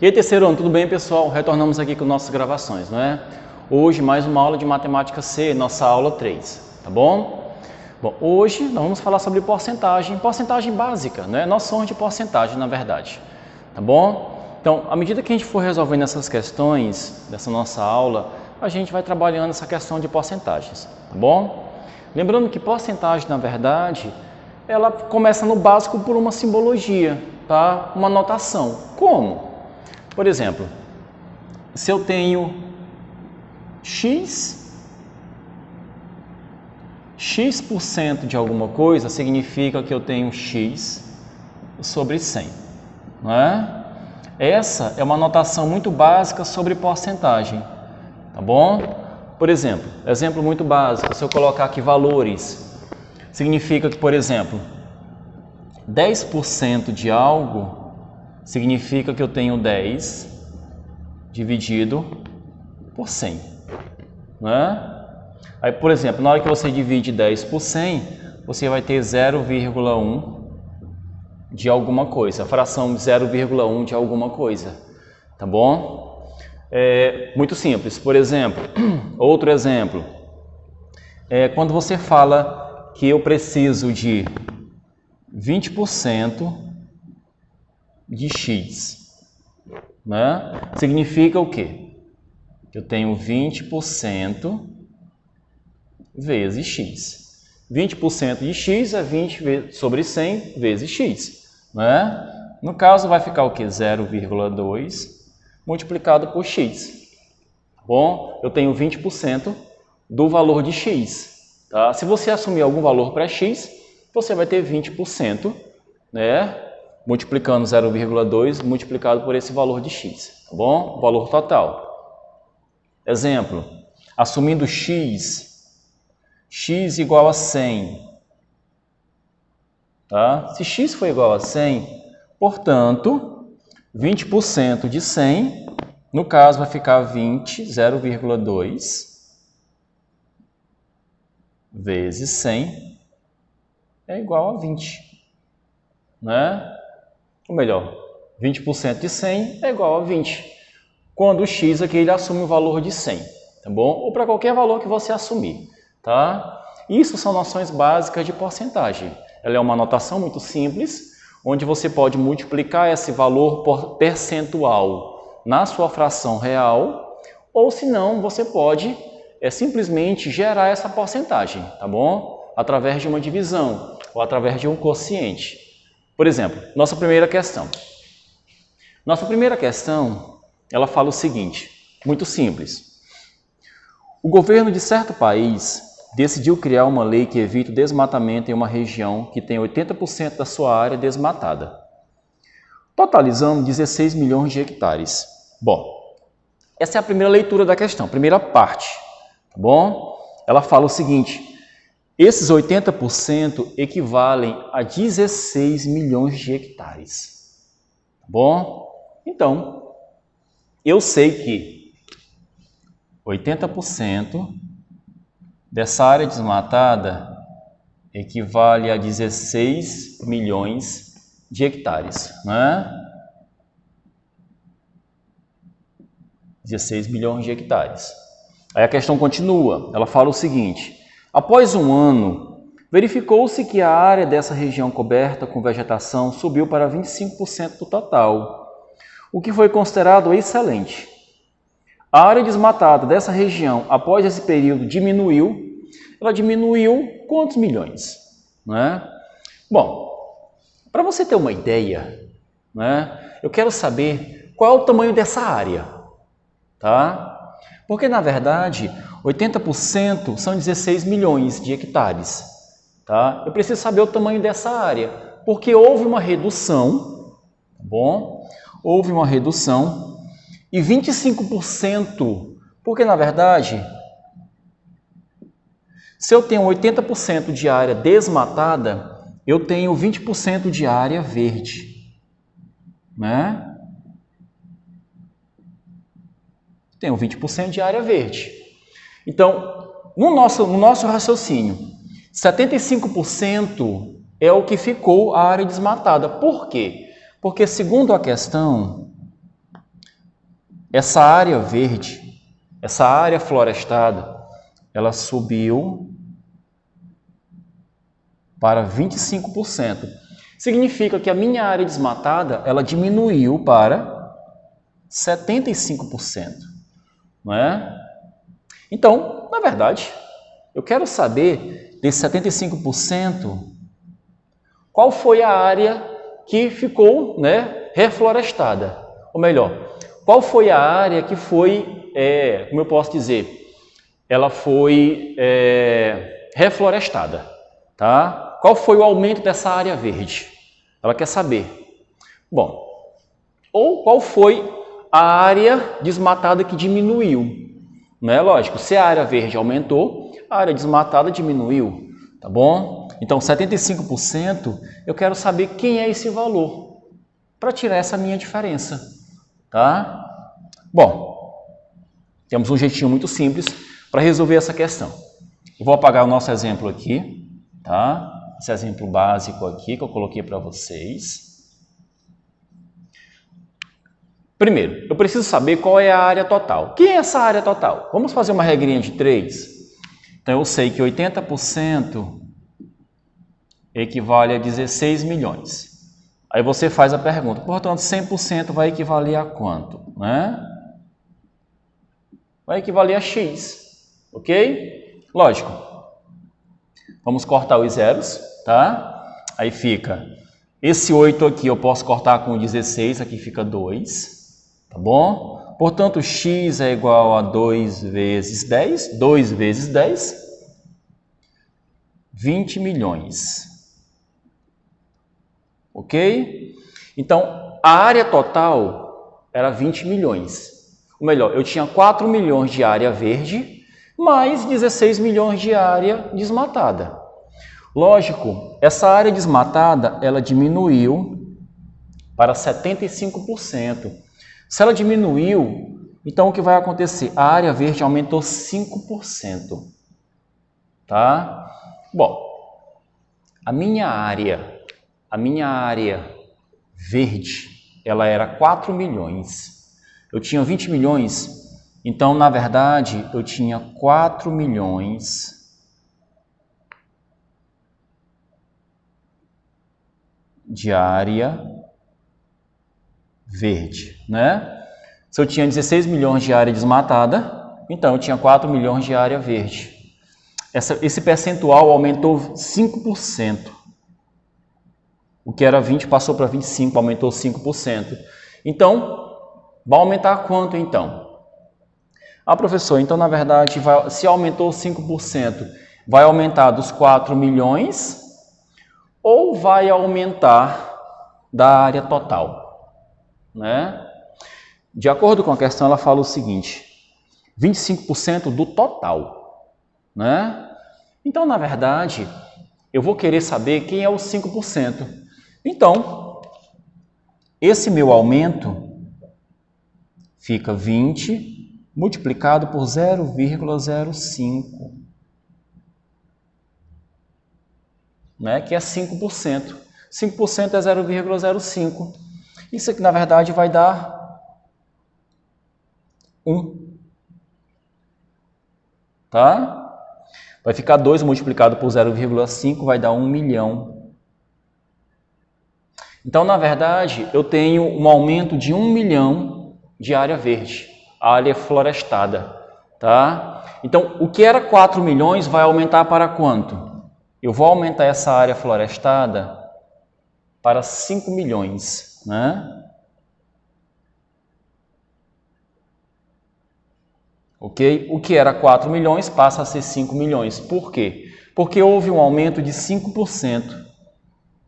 E aí, terceiro ano, tudo bem, pessoal? Retornamos aqui com nossas gravações, não é? Hoje, mais uma aula de Matemática C, nossa aula 3, tá bom? Bom, hoje nós vamos falar sobre porcentagem básica, né? Noções de porcentagem, na verdade, tá bom? Então, à medida que a gente for resolvendo essas questões dessa nossa aula, a gente vai trabalhando essa questão de porcentagens, tá bom? Lembrando que porcentagem, na verdade, ela começa no básico por uma simbologia, tá? Uma notação. Como? Por exemplo, se eu tenho X% de alguma coisa, significa que eu tenho X sobre 100, não é? Essa é uma notação muito básica sobre porcentagem, tá bom? Por exemplo, exemplo muito básico, se eu colocar aqui valores, significa que, por exemplo, 10% de algo significa que eu tenho 10 dividido por 100, não é? Aí, por exemplo, na hora que você divide 10 por 100, você vai ter 0,1 de alguma coisa, a fração 0,1 de alguma coisa, tá bom? É muito simples. Por exemplo, outro exemplo, quando você fala que eu preciso de 20% de X, né? Significa o quê? Eu tenho 20% vezes X. 20% de X é 20 sobre 100 vezes X, né? No caso vai ficar o quê? 0,2 multiplicado por X. Bom, eu tenho 20% do valor de X, tá? Se você assumir algum valor para X, você vai ter 20%, né? Multiplicando 0,2 multiplicado por esse valor de X, tá bom? O valor total. Exemplo, assumindo X igual a 100, tá? Se X for igual a 100, portanto, 20% de 100, no caso vai ficar 20, 0,2 vezes 100 é igual a 20, né? Ou melhor, 20% de 100 é igual a 20, quando o X aqui ele assume o valor de 100, tá bom? Ou para qualquer valor que você assumir, tá? Isso são noções básicas de porcentagem. Ela é uma notação muito simples, onde você pode multiplicar esse valor percentual na sua fração real, ou se não, você pode simplesmente gerar essa porcentagem, tá bom? Através de uma divisão ou através de um quociente. Por exemplo, nossa primeira questão. Nossa primeira questão, ela fala o seguinte, muito simples. O governo de certo país decidiu criar uma lei que evite o desmatamento em uma região que tem 80% da sua área desmatada, totalizando 16 milhões de hectares. Bom, essa é a primeira leitura da questão, primeira parte, tá bom? Ela fala o seguinte, esses 80% equivalem a 16 milhões de hectares, tá bom? Então, eu sei que 80% dessa área desmatada equivale a 16 milhões de hectares, né? 16 milhões de hectares. Aí a questão continua, ela fala o seguinte, após um ano, verificou-se que a área dessa região coberta com vegetação subiu para 25% do total, o que foi considerado excelente. A área desmatada dessa região, após esse período, ela diminuiu quantos milhões? Né? Bom, para você ter uma ideia, né, eu quero saber qual é o tamanho dessa área, tá? Porque, na verdade, 80% são 16 milhões de hectares, tá? Eu preciso saber o tamanho dessa área, porque houve uma redução, tá bom? Houve uma redução e 25%, porque, na verdade, se eu tenho 80% de área desmatada, eu tenho 20% de área verde, né? Tenho 20% de área verde. Então, no nosso raciocínio, 75% é o que ficou a área desmatada. Por quê? Porque, segundo a questão, essa área verde, essa área florestada, ela subiu para 25%. Significa que a minha área desmatada, ela diminuiu para 75%, não é? Então, na verdade, eu quero saber desse 75%, qual foi a área que ficou, né, reflorestada. Ou melhor, qual foi a área que foi, como eu posso dizer, ela foi reflorestada, tá? Qual foi o aumento dessa área verde? Ela quer saber. Bom, ou qual foi a área desmatada que diminuiu? Não é lógico, se a área verde aumentou, a área desmatada diminuiu, tá bom? Então, 75%, eu quero saber quem é esse valor, para tirar essa minha diferença, tá? Bom, temos um jeitinho muito simples para resolver essa questão. Eu vou apagar o nosso exemplo aqui, tá? Esse exemplo básico aqui que eu coloquei para vocês. Primeiro, eu preciso saber qual é a área total. Quem é essa área total? Vamos fazer uma regrinha de 3. Então, eu sei que 80% equivale a 16 milhões. Aí você faz a pergunta, portanto, 100% vai equivaler a quanto? Né? Vai equivaler a X, ok? Lógico. Vamos cortar os zeros, tá? Aí fica, esse 8 aqui eu posso cortar com 16, aqui fica 2, tá bom? Portanto, X é igual a 2 vezes 10, 2 vezes 10, 20 milhões. Ok? Então, a área total era 20 milhões. Ou melhor, eu tinha 4 milhões de área verde, mais 16 milhões de área desmatada. Lógico, essa área desmatada, ela diminuiu para 75%. Se ela diminuiu, então o que vai acontecer? A área verde aumentou 5%. Tá? Bom, a minha área verde, ela era 4 milhões. Eu tinha 20 milhões, então, na verdade, eu tinha 4 milhões de área verde, né? Se eu tinha 16 milhões de área desmatada, então eu tinha 4 milhões de área verde. Esse percentual aumentou 5%. O que era 20 passou para 25, aumentou 5%. Então, vai aumentar quanto então? Ah, professor, então na verdade, se aumentou 5%, vai aumentar dos 4 milhões ou vai aumentar da área total? Né? De acordo com a questão, ela fala o seguinte, 25% do total. Né? Então, na verdade, eu vou querer saber quem é os 5%. Então, esse meu aumento fica 20 multiplicado por 0,05, né? Que é 5%. 5% é 0,05. Isso aqui, na verdade, vai dar 1. Tá? Vai ficar 2 multiplicado por 0,5, vai dar 1 milhão. Então, na verdade, eu tenho um aumento de 1 milhão de área verde, área florestada, tá? Então, o que era 4 milhões vai aumentar para quanto? Eu vou aumentar essa área florestada para 5 milhões, né? Ok? O que era 4 milhões passa a ser 5 milhões. Por quê? Porque houve um aumento de 5%.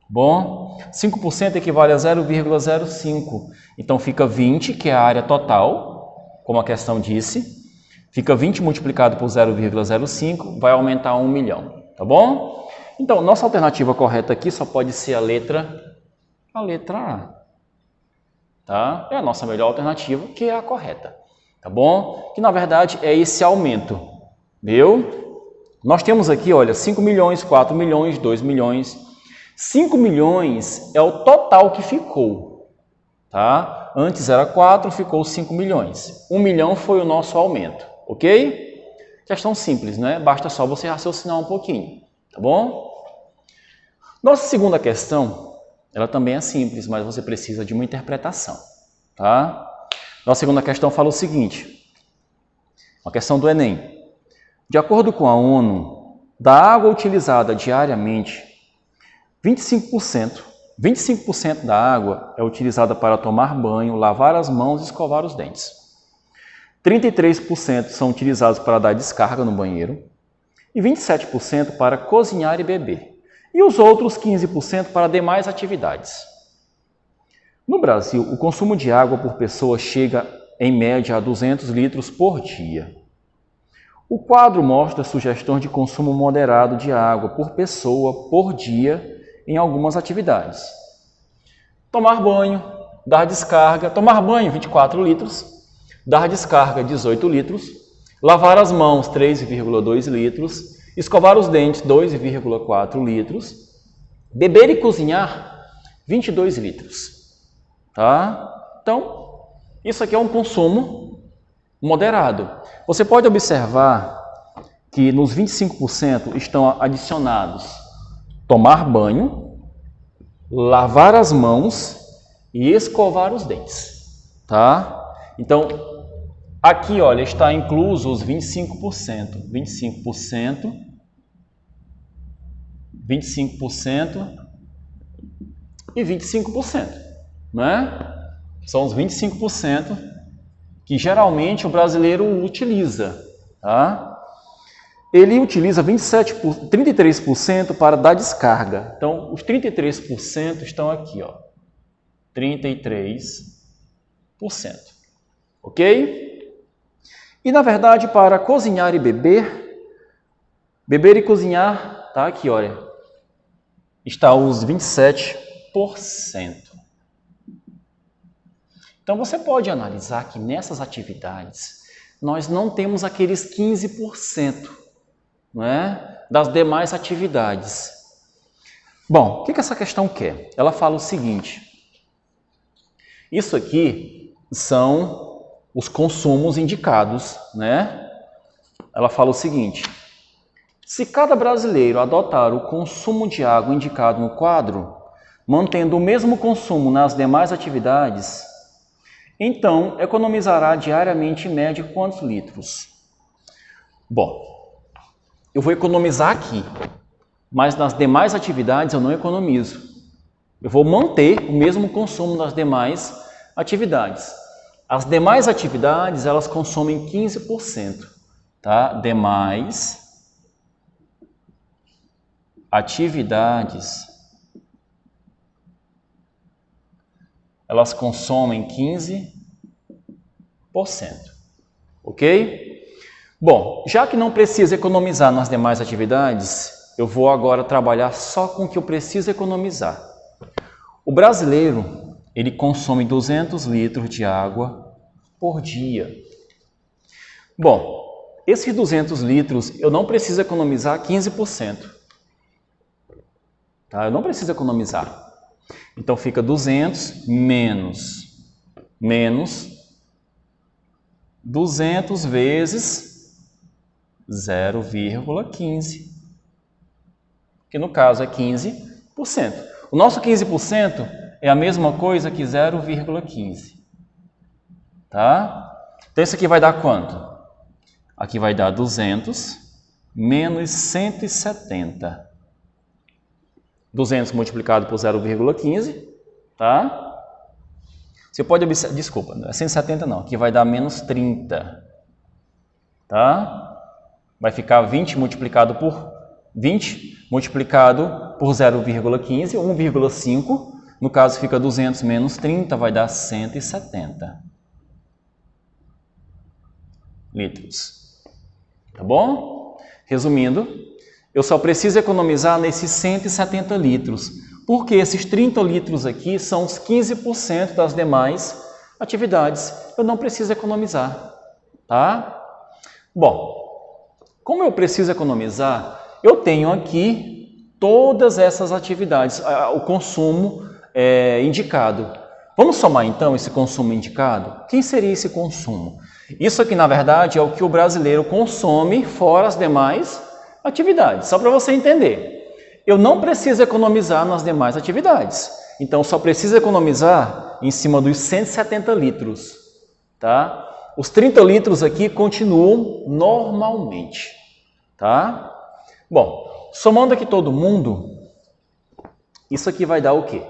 Bom, 5% equivale a 0,05. Então, fica 20, que é a área total, como a questão disse. Fica 20 multiplicado por 0,05, vai aumentar 1 milhão. Tá bom? Então, nossa alternativa correta aqui só pode ser a letra A. Tá? É a nossa melhor alternativa, que é a correta. Tá bom? Que, na verdade, é esse aumento. Viu? Nós temos aqui, olha, 5 milhões, 4 milhões, 2 milhões... 5 milhões é o total que ficou, tá? Antes era 4, ficou 5 milhões. 1 milhão foi o nosso aumento, ok? Questão simples, né? Basta só você raciocinar um pouquinho, tá bom? Nossa segunda questão, ela também é simples, mas você precisa de uma interpretação, tá? Nossa segunda questão fala o seguinte, uma questão do Enem. De acordo com a ONU, da água utilizada diariamente, 25% da água é utilizada para tomar banho, lavar as mãos e escovar os dentes. 33% são utilizados para dar descarga no banheiro e 27% para cozinhar e beber. E os outros 15% para demais atividades. No Brasil, o consumo de água por pessoa chega em média a 200 litros por dia. O quadro mostra sugestões de consumo moderado de água por pessoa por dia em algumas atividades. Tomar banho, dar descarga, tomar banho 24 litros, dar descarga 18 litros, lavar as mãos 3,2 litros, escovar os dentes 2,4 litros, beber e cozinhar 22 litros. Tá? Então, isso aqui é um consumo moderado. Você pode observar que nos 25% estão adicionados tomar banho, lavar as mãos e escovar os dentes, tá? Então, aqui, olha, está incluso os 25%, 25% e 25%, né? São os 25% que geralmente o brasileiro utiliza, tá? Ele utiliza 33% para dar descarga. Então, os 33% estão aqui, ó. 33%. Ok? E, na verdade, para cozinhar e beber e cozinhar, tá aqui, olha, está os 27%. Então, você pode analisar que nessas atividades, nós não temos aqueles 15%. Não é? Das demais atividades. Bom, o que essa questão quer? Ela fala o seguinte, isso aqui são os consumos indicados, né? Ela fala o seguinte, se cada brasileiro adotar o consumo de água indicado no quadro, mantendo o mesmo consumo nas demais atividades, então economizará diariamente em média quantos litros? Bom, eu vou economizar aqui, mas nas demais atividades eu não economizo. Eu vou manter o mesmo consumo nas demais atividades. As demais atividades, elas consomem 15%, tá? Demais atividades, elas consomem 15%, ok? Bom, já que não precisa economizar nas demais atividades, eu vou agora trabalhar só com o que eu preciso economizar. O brasileiro, ele consome 200 litros de água por dia. Bom, esses 200 litros eu não preciso economizar 15%. Tá? Eu não preciso economizar. Então fica 200 menos 200 vezes 0,15, que no caso é 15%. O nosso 15% é a mesma coisa que 0,15, tá? Então isso aqui vai dar quanto? Aqui vai dar 200 menos 170. 200 multiplicado por 0,15, tá? Você pode observar, desculpa, não é 170 não, aqui vai dar menos 30, tá? Vai ficar 20 multiplicado por 20 multiplicado por 0,15, 1,5. No caso, fica 200 menos 30, vai dar 170 litros. Tá bom? Resumindo, eu só preciso economizar nesses 170 litros, porque esses 30 litros aqui são os 15% das demais atividades. Eu não preciso economizar, tá? Bom, como eu preciso economizar, eu tenho aqui todas essas atividades, o consumo indicado. Vamos somar então esse consumo indicado? Quem seria esse consumo? Isso aqui, na verdade, é o que o brasileiro consome fora as demais atividades. Só para você entender. Eu não preciso economizar nas demais atividades. Então, só preciso economizar em cima dos 170 litros. Tá? Os 30 litros aqui continuam normalmente. Tá? Bom, somando aqui todo mundo, isso aqui vai dar o quê?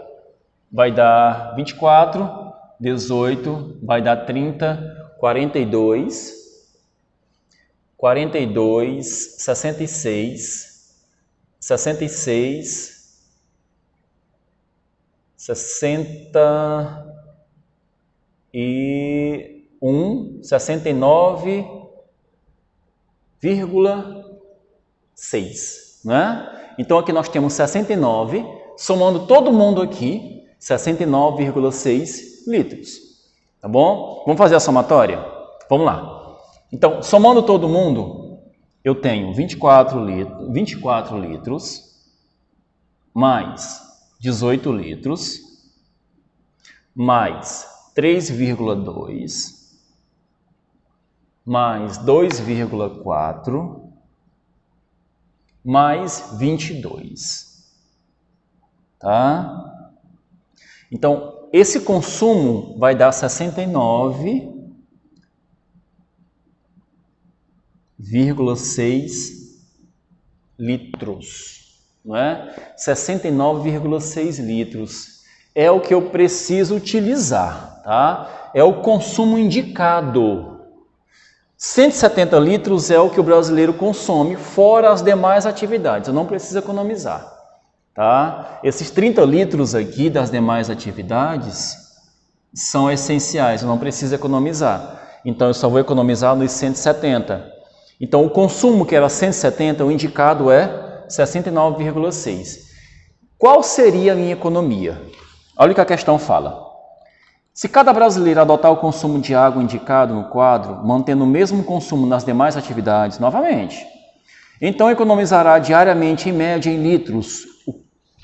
Vai dar 24, 18, vai dar 30, 42, 66, 66, 61, 69,6, né? Então aqui nós temos 69, somando todo mundo aqui, 69,6 litros, tá bom? Vamos fazer a somatória? Vamos lá. Então, somando todo mundo, eu tenho 24 litros, mais 18 litros, mais 3,2, mais 2,4, mais 22, tá? Então, esse consumo vai dar 69,6 litros, não é? 69,6 litros é o que eu preciso utilizar, tá? É o consumo indicado. 170 litros é o que o brasileiro consome, fora as demais atividades, eu não preciso economizar. Tá? Esses 30 litros aqui das demais atividades são essenciais, eu não preciso economizar. Então, eu só vou economizar nos 170. Então, o consumo que era 170, o indicado é 69,6. Qual seria a minha economia? Olha o que a questão fala. Se cada brasileiro adotar o consumo de água indicado no quadro, mantendo o mesmo consumo nas demais atividades, novamente, então economizará diariamente, em média, em litros. O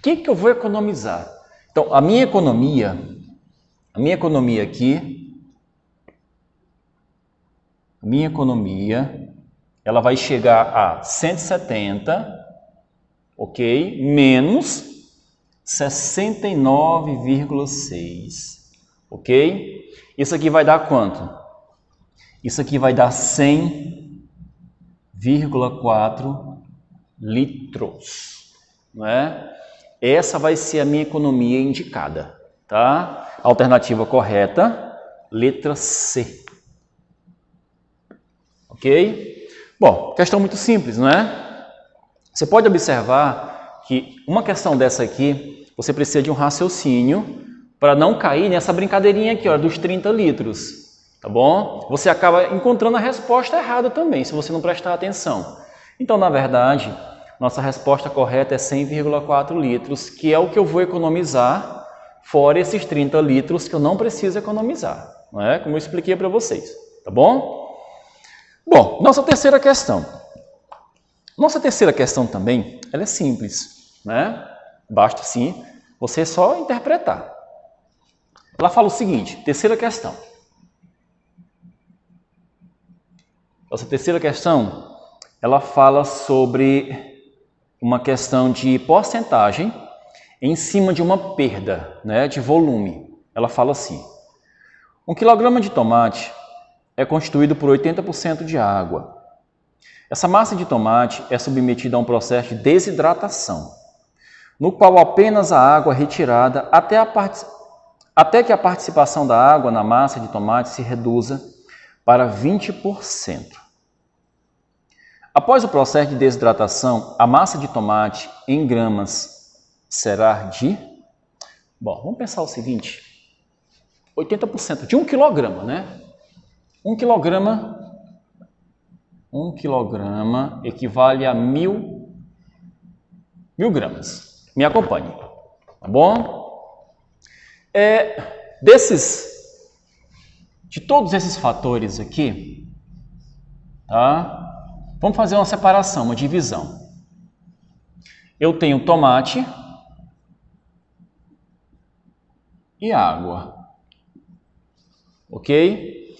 que eu vou economizar? Então, a minha economia aqui, ela vai chegar a 170, ok? Menos 69,6, ok? Isso aqui vai dar quanto? Isso aqui vai dar 100,4 litros, não é? Essa vai ser a minha economia indicada, tá? Alternativa correta, letra C. Ok? Bom, questão muito simples, não é? Você pode observar que uma questão dessa aqui, você precisa de um raciocínio para não cair nessa brincadeirinha aqui, ó, dos 30 litros, tá bom? Você acaba encontrando a resposta errada também, se você não prestar atenção. Então, na verdade, nossa resposta correta é 100,4 litros, que é o que eu vou economizar, fora esses 30 litros que eu não preciso economizar, não é? Como eu expliquei para vocês, tá bom? Bom, nossa terceira questão. Nossa terceira questão também, ela é simples, né? Basta, sim, você só interpretar. Ela fala o seguinte, terceira questão. Nossa terceira questão, ela fala sobre uma questão de porcentagem em cima de uma perda, né, de volume. Ela fala assim, 1 quilograma de tomate é constituído por 80% de água. Essa massa de tomate é submetida a um processo de desidratação, no qual apenas a água é retirada até que a participação da água na massa de tomate se reduza para 20%. Após o processo de desidratação, a massa de tomate em gramas será de... Bom, vamos pensar o seguinte, 80% de 1 quilograma, né? 1 quilograma equivale a 1.000 gramas. Me acompanhe, tá bom? De todos esses fatores aqui, tá? Vamos fazer uma separação, uma divisão. Eu tenho tomate e água. ok?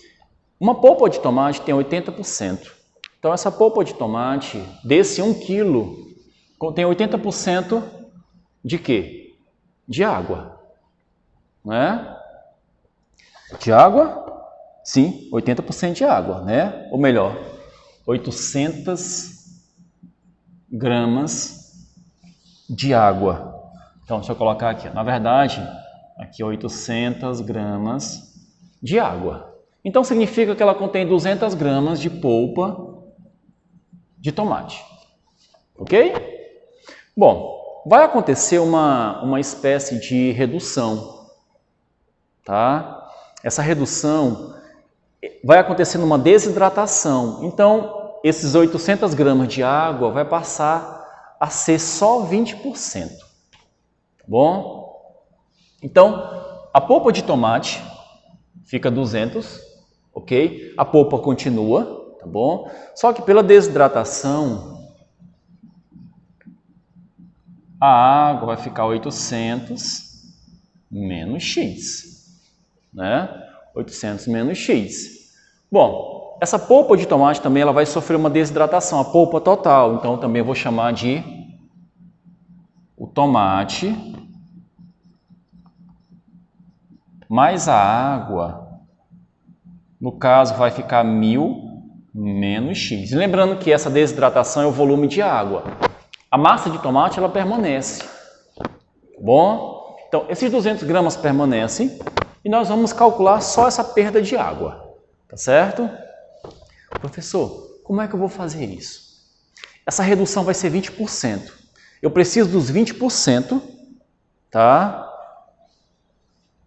Uma polpa de tomate tem 80%. Então, essa polpa de tomate, desse 1 quilo, contém 80% de quê? De água. Não é? De água? Sim, 80% de água, né? Ou melhor, 800 gramas de água. Então, deixa eu colocar aqui. Na verdade, aqui 800 gramas de água. Então, significa que ela contém 200 gramas de polpa de tomate. Ok? Bom, vai acontecer uma espécie de redução. Tá? Essa redução vai acontecer numa desidratação. Então, esses 800 gramas de água vai passar a ser só 20%. Tá bom? Então, a polpa de tomate fica 200, ok? A polpa continua, tá bom? Só que pela desidratação, a água vai ficar 800 menos X, né? 800 menos X. Bom, essa polpa de tomate também ela vai sofrer uma desidratação, a polpa total. Então, também eu vou chamar de o tomate mais a água. No caso, vai ficar 1000 menos X. E lembrando que essa desidratação é o volume de água. A massa de tomate ela permanece. Bom, então esses 200 gramas permanecem. E nós vamos calcular só essa perda de água, tá certo? Professor, como é que eu vou fazer isso? Essa redução vai ser 20%. Eu preciso dos 20%, tá?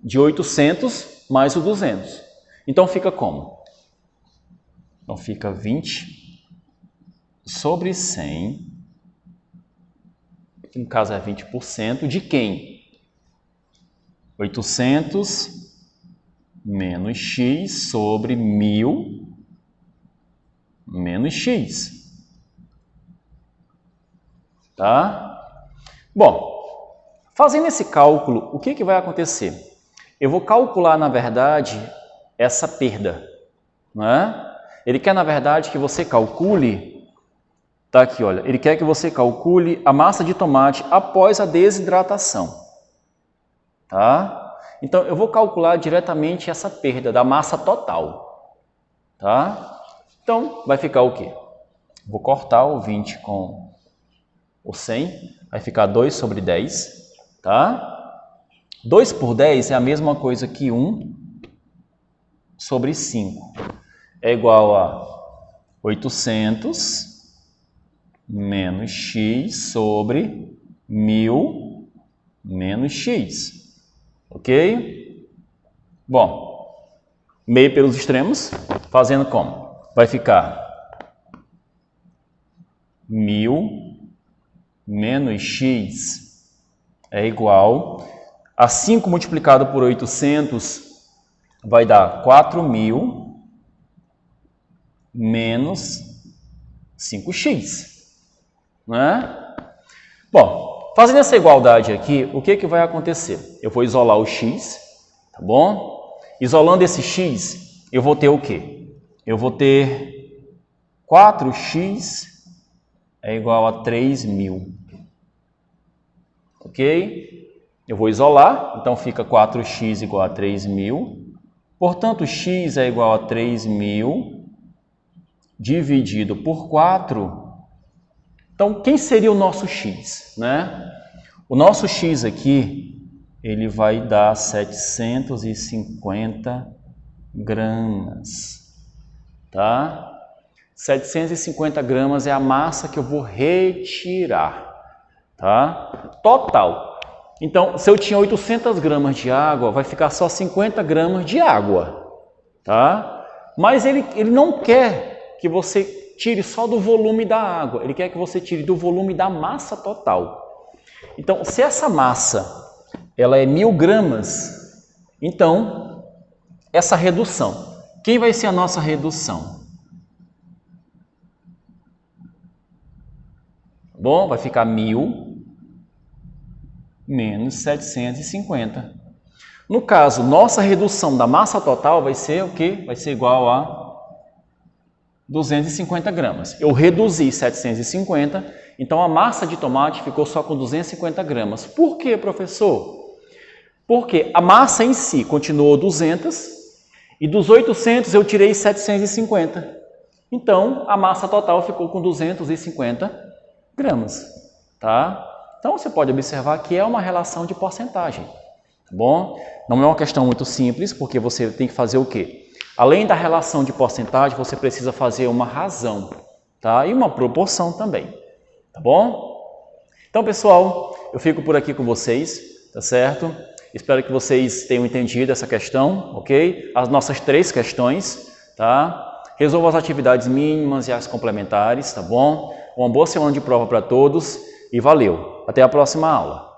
De 800 mais o 200. Então fica como? Então fica 20 sobre 100, que no caso é 20%, de quem? 800 menos X sobre 1000 menos X. Tá? Bom, fazendo esse cálculo, o que vai acontecer? Eu vou calcular, na verdade, essa perda. Não é? Ele quer, na verdade, que você calcule, tá aqui, olha, ele quer que você calcule a massa de tomate após a desidratação. Tá? Então, eu vou calcular diretamente essa perda da massa total. Tá? Então, vai ficar o quê? Vou cortar o 20 com o 100, vai ficar 2 sobre 10. Tá? 2 por 10 é a mesma coisa que 1 sobre 5. É igual a 800 menos X sobre 1000 menos X. Ok? Bom, meio pelos extremos, fazendo como? Vai ficar 1000 menos X é igual a 5 multiplicado por 800 vai dar 4.000 menos 5x. Não é? Bom, fazendo essa igualdade aqui, o que vai acontecer? Eu vou isolar o x, tá bom? Isolando esse x, eu vou ter o quê? Eu vou ter 4x é igual a 3.000. Ok? Eu vou isolar, então fica 4x igual a 3.000. Portanto, x é igual a 3.000 dividido por 4. Então, quem seria o nosso x, né? O nosso x aqui, ele vai dar 750 gramas, tá? 750 gramas é a massa que eu vou retirar, tá? Total. Então, se eu tinha 800 gramas de água, vai ficar só 50 gramas de água, tá? Mas ele não quer que você tire só do volume da água, ele quer que você tire do volume da massa total. Então, se essa massa ela é 1000 gramas, então, essa redução, quem vai ser a nossa redução? Bom, vai ficar 1000 menos 750. No caso, nossa redução da massa total vai ser o quê? Vai ser igual a 250 gramas. Eu reduzi 750, então a massa de tomate ficou só com 250 gramas. Por quê, professor? Porque a massa em si continuou 200 e dos 800 eu tirei 750. Então, a massa total ficou com 250 gramas, tá? Então, você pode observar que é uma relação de porcentagem, tá bom? Não é uma questão muito simples, porque você tem que fazer o quê? Além da relação de porcentagem, você precisa fazer uma razão, tá? E uma proporção também, tá bom? Então, pessoal, eu fico por aqui com vocês, tá certo? Espero que vocês tenham entendido essa questão, ok? As nossas 3 questões, tá? Resolva as atividades mínimas e as complementares, tá bom? Uma boa semana de prova para todos e valeu! Até a próxima aula!